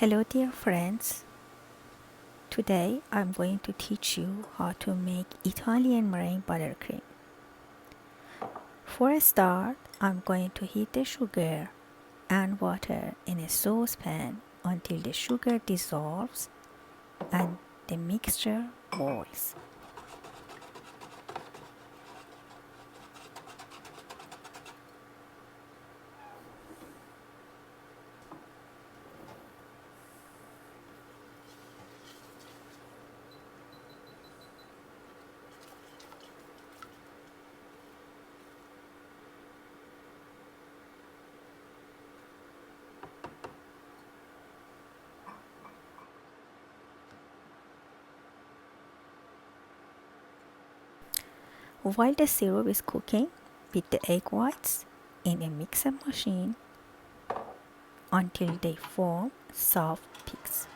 Hello dear friends, today I'm going to teach you how to make Italian meringue buttercream. For a start, I'm going to heat the sugar and water in a saucepan until the sugar dissolves and the mixture boils. While the syrup is cooking, beat the egg whites in a mixer machine until they form soft peaks.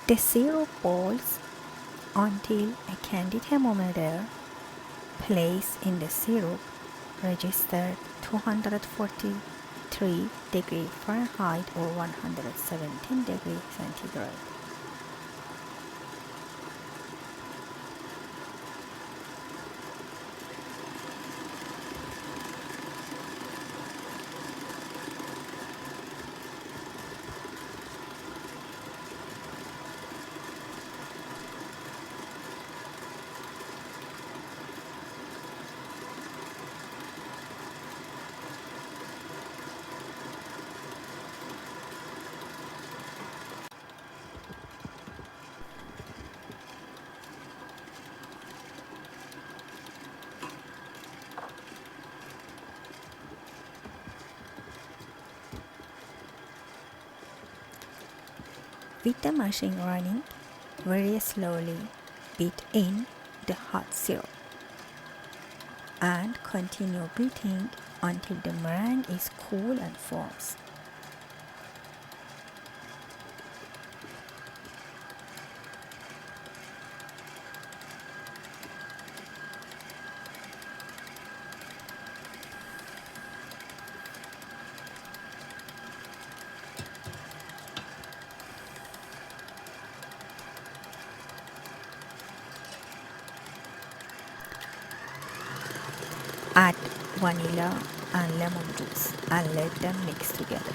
The syrup boils until a candy thermometer placed in the syrup registered 243 degrees Fahrenheit or 117 degrees centigrade. With the machine running very slowly, beat in the hot syrup and continue beating until the meringue is cool and forms. Add vanilla and lemon juice and let them mix together.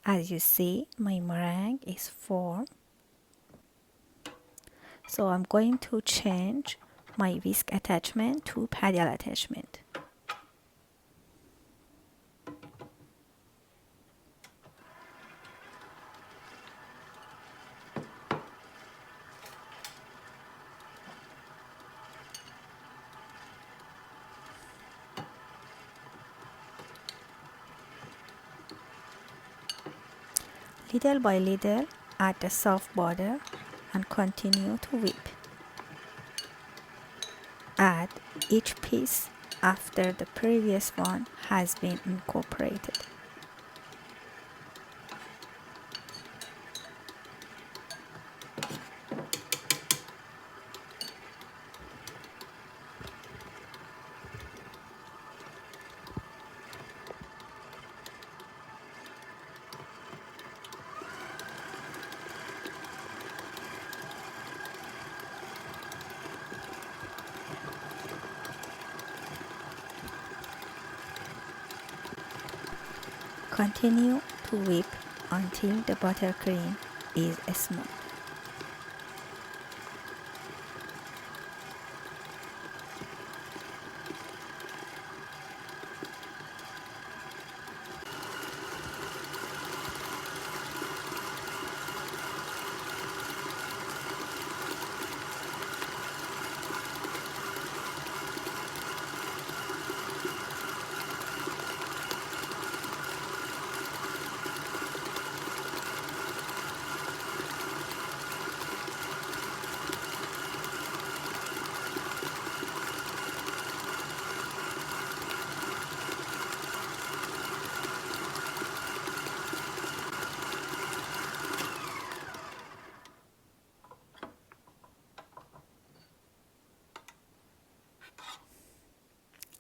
As you see, my meringue is formed. So I'm going to change my whisk attachment to paddle attachment. Little by little, add the soft butter and continue to whip. Add each piece after the previous one has been incorporated. Continue to whip until the buttercream is smooth.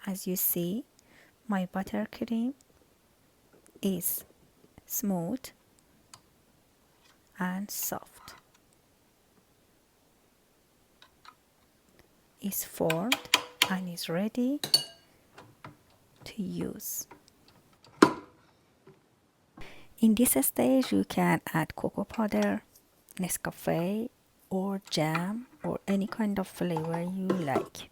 As you see, my buttercream is smooth and soft. It's formed and is ready to use. In this stage, you can add cocoa powder, Nescafe, or jam, or any kind of flavor you like.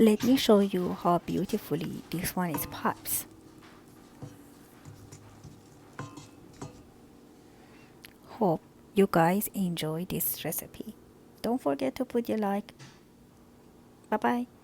Let me show you how beautifully this one is pops. Hope you guys enjoy this recipe. Don't forget to put your like. Bye bye.